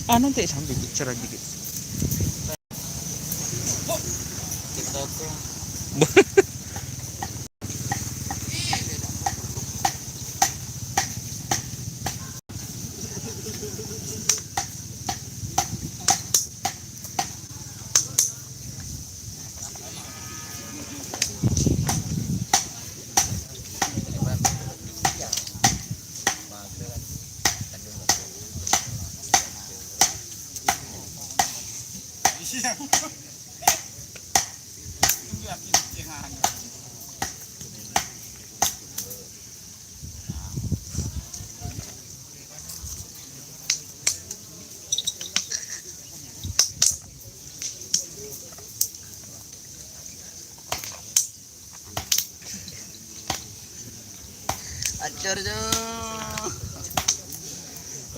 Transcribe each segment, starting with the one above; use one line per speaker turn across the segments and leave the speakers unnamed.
Ano tayo sambil bicara dikit.
TikTok ko.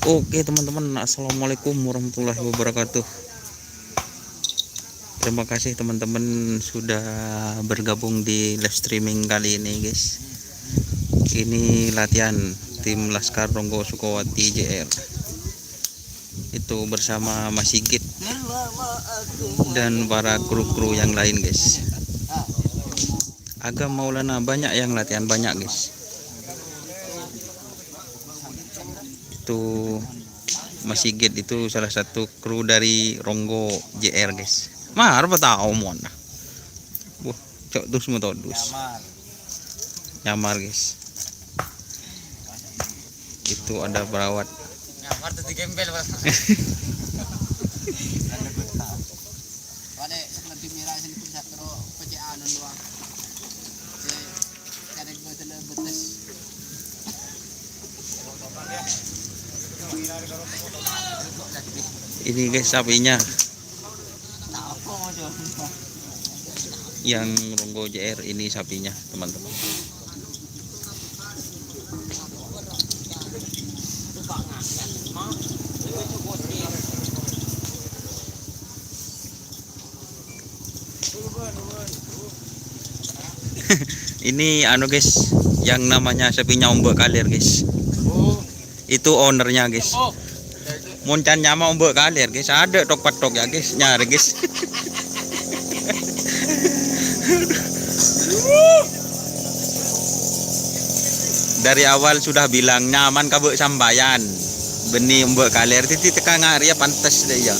Oke teman-teman, assalamualaikum warahmatullahi wabarakatuh. Terima kasih teman-teman sudah bergabung di live streaming kali ini guys. Ini latihan tim Laskar Ronggo Sukowati JR. Itu bersama Mas Sigit dan para kru-kru yang lain guys. Agam Maulana, banyak yang latihan, banyak guys. Itu Mas Sigit itu salah satu kru dari Ronggo JR guys. Mar apa tahu mon. Wah, cok dus mo dus. Nyamar guys. Itu ada perawat.
Nyamar tuh digembel. Wale sa timira sa likod sa pero pajaanon doa. Kasi kadang mo tala betes.
Ini guys sapinya. Yang Ronggo JR ini sapinya teman-teman. Ini anu guys, yang namanya sapinya Ombak Kalir guys. Itu ownernya guys. Moncan nyama Ombak Kalir guys. Ada tok patok ya guys, nyari guys. Dari awal sudah bilang nyaman kabuk sambayan. Benih Ombak Kalir titi teka ngari ya pantes deh ya.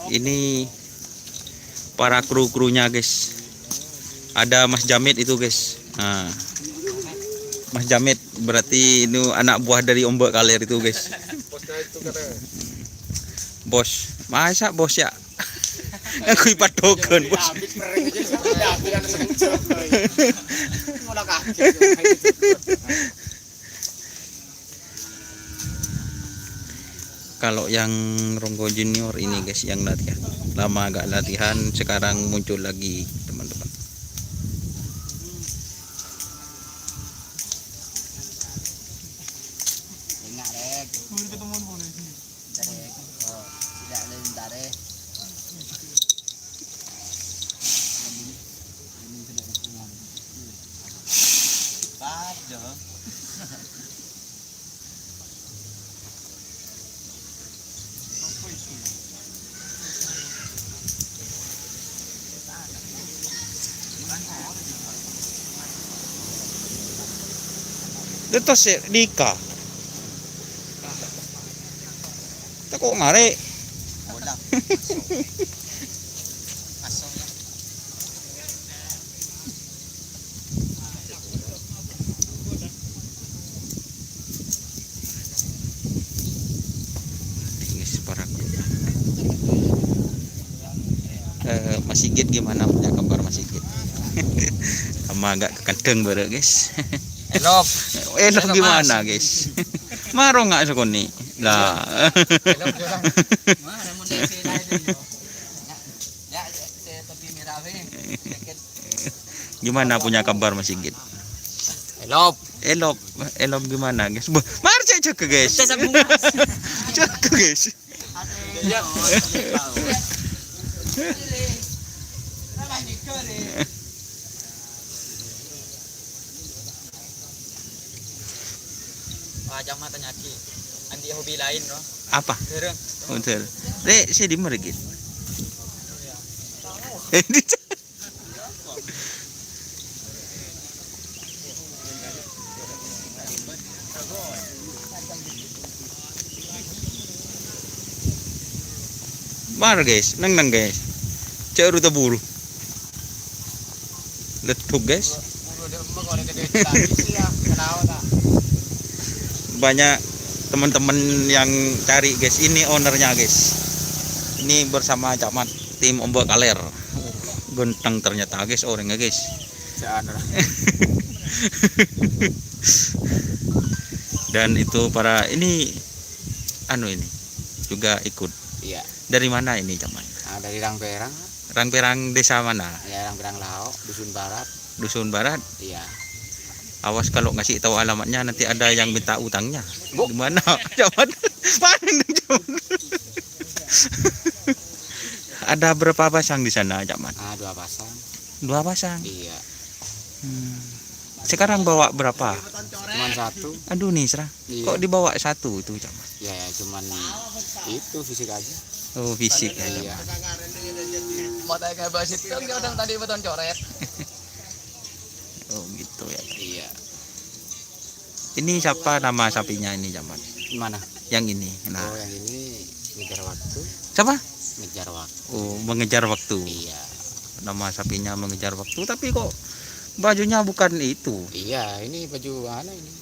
Ini para kru-krunya guys. Ada Mas Jamit itu guys. Nah, Mas Jamit berarti ini anak buah dari Ombak Kalir itu guys. Bos, masa bos ya? Aku ipatokan bos. Kalau yang Ronggo Junior ini guys yang latihan. Lama agak latihan, sekarang muncul lagi teman-teman. Dito si Dika. Tako ngare. Mas Sigit gimana punya kabar Mas Sigit? Sama agak kekendeng baru guys. Elop gimana guys? Maro nggak sekoni lah. Gimana punya kabar Mas Sigit? Elop gimana guys? Mar cek guys. Cek guys.
Jamat tanya Ki. Andi hobi lain no.
Apa?
Dereng.
Betul. Dek, saya di mergit. Mar guys, nang guys. Cek rute buru. Letuk guys. Banyak teman-teman yang cari guys. Ini ownernya guys. Ini bersama Camat tim Ombak Kaler. Genteng ternyata guys orangnya guys. Dan itu para ini ini juga ikut.
Iya.
Dari mana ini Camat?
Nah, dari Rangperang.
Rangperang desa mana?
Ya, Rangperang Laok, Dusun Barat.
Dusun Barat.
Iya.
Awas kalau ngasih tahu alamatnya nanti ada yang minta utangnya.
Bu.
Gimana? Camat. Paling Camat. Ada berapa pasang di sana, Camat?
2 pasang.
2 pasang.
Iya.
Sekarang bawa berapa?
Cuman 1.
Aduh nih, Serah.
Iya.
Kok dibawa 1 itu, Camat?
Ya, cuman itu fisik aja.
Oh, fisik ya,
Iya.
Camat.
Mata kayak basit kan kadang tadi beton coret.
Oh, gitu ya.
Iya.
Ini siapa nama sapinya ini, Camat?
Gimana?
Yang ini. Nah,
Oh, yang ini ngejar waktu.
siapa?
Ngejar waktu.
Oh, mengejar waktu.
Iya.
Nama sapinya mengejar waktu, tapi kok bajunya bukan itu.
Iya, ini baju mana ini?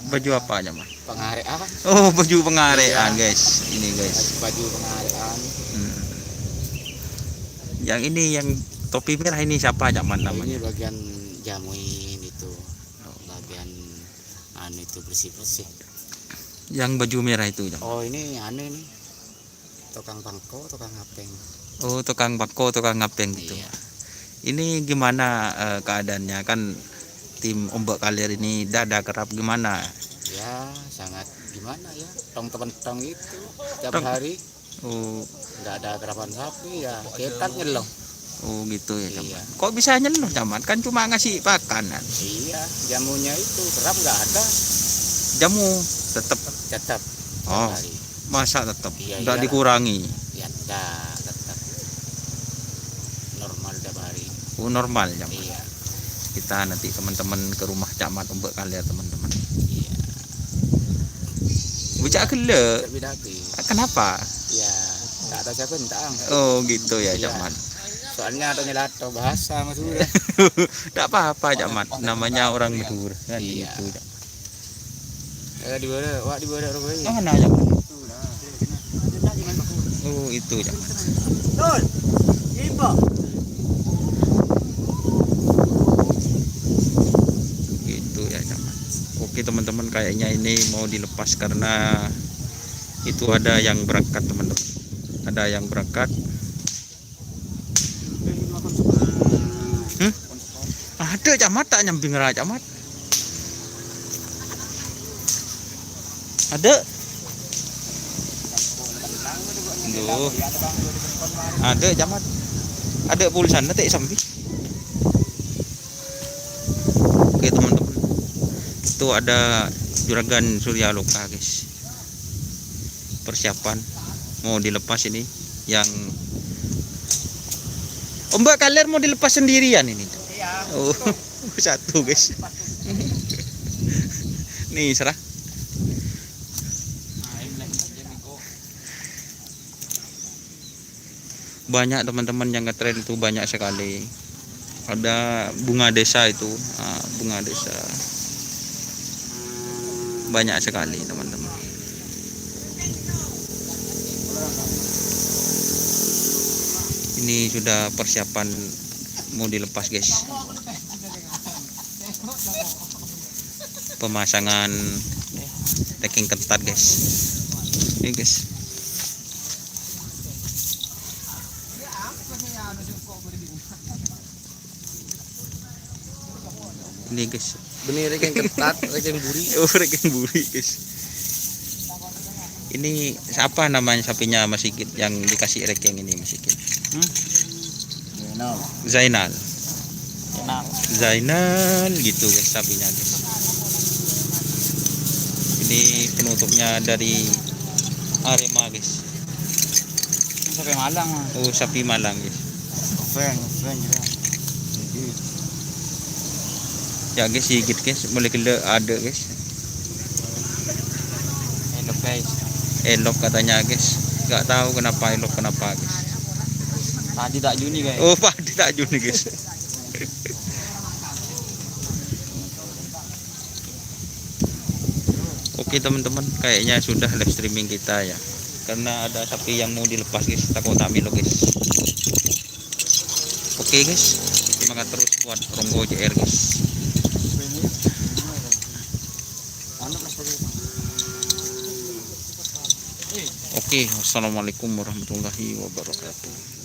Baju apa, Camat?
Pengarean.
Oh, baju pengarean,
Iya.
guys. Ini, guys.
Baju pengarean.
Yang ini yang topi merah ini siapa, Camat
Ini
namanya?
bagian jamuin itu. Bagian itu bersih-bersih.
Yang baju merah itu, Camat.
Oh, ini aneh nih. Tukang pangko, tukang ngapeng.
Oh, tukang bako, tukang ngapeng gitu.
Iya.
Ini gimana keadaannya? Kan tim Ombak Kaler ini dada kerap gimana?
Ya, sangat gimana ya? Tong-tong itu tiap
Tong.
hari
Oh,
nggak ada kerapan sapi ya. Ketat nyelong.
oh gitu ya, Camat.
Iya.
Kok bisa nyeluh, Camat? Kan cuma ngasih pakan.
Iya, jamunya itu kerap nggak ada.
Jamu tetap.
Tetap.
Oh,
Tiap hari.
masa tetap.
Iya,
Enggak
iyalah.
dikurangi.
Ya, tetap. Normal tiap hari.
Oh, normal, Camat.
Iya.
Kita nanti teman-teman ke rumah Camat Ombak Kaler, teman-teman.
Iya.
Bocah gele.
Tapi
Kenapa?
ya nggak ada siapa yang
Oh, gitu ya,
Iya.
Camat.
soalnya ada nyelato bahasa mas udah.
Enggak apa-apa, Camat. Namanya orang Madura kan
Iya.
gitu, Camat.
Di mana wah di mana orang ini.
Oh, mana, Camat? Oh, itu, Camat. Gitu ya, Camat. Oke, teman-teman, kayaknya ini mau dilepas karena itu ada yang berangkat, teman-teman. Ada yang berangkat. Ada, Camat, tak nyambing ra, Camat. Ada. Duh. Ada, Camat. Ada pulsa nanti sampai. Oke, teman-teman. Itu ada juragan Surya Loka, guys. Persiapan mau dilepas ini yang Ombak Kaler mau dilepas sendirian ini.
Iya.
Oh, satu, guys. Nih, Serah. Banyak teman-teman yang ngetren itu banyak sekali. Ada bunga desa itu, bunga desa. Banyak sekali, teman-teman. Ini sudah persiapan mau dilepas, guys. Pemasangan packing ketat, guys. Ini, guys. Ini, guys.
Benih reking ketat, reking buri.
Oh, reking buri, guys. Ini siapa namanya sapinya Mas Sigit yang dikasih reking ini, Mas Sigit? Zainal. Zainal gitu guys sapinya guys. Ini penutupnya dari Arema guys.
Sampai Malang.
Oh sapi Malang guys.
Keren gitu.
Ya guys sedikit guys molekule ada guys.
Hello guys.
Elok katanya guys. Gak tahu kenapa elok kenapa guys.
Tadi tak Juni guys.
Oh Pak tak Juni guys. Oke teman-teman, kayaknya sudah live streaming kita ya. Karena ada sapi yang mau dilepas guys, takut ambil guys. Oke guys, semangat terus buat Ronggo JR guys. Oke, wassalamualaikum warahmatullahi wabarakatuh.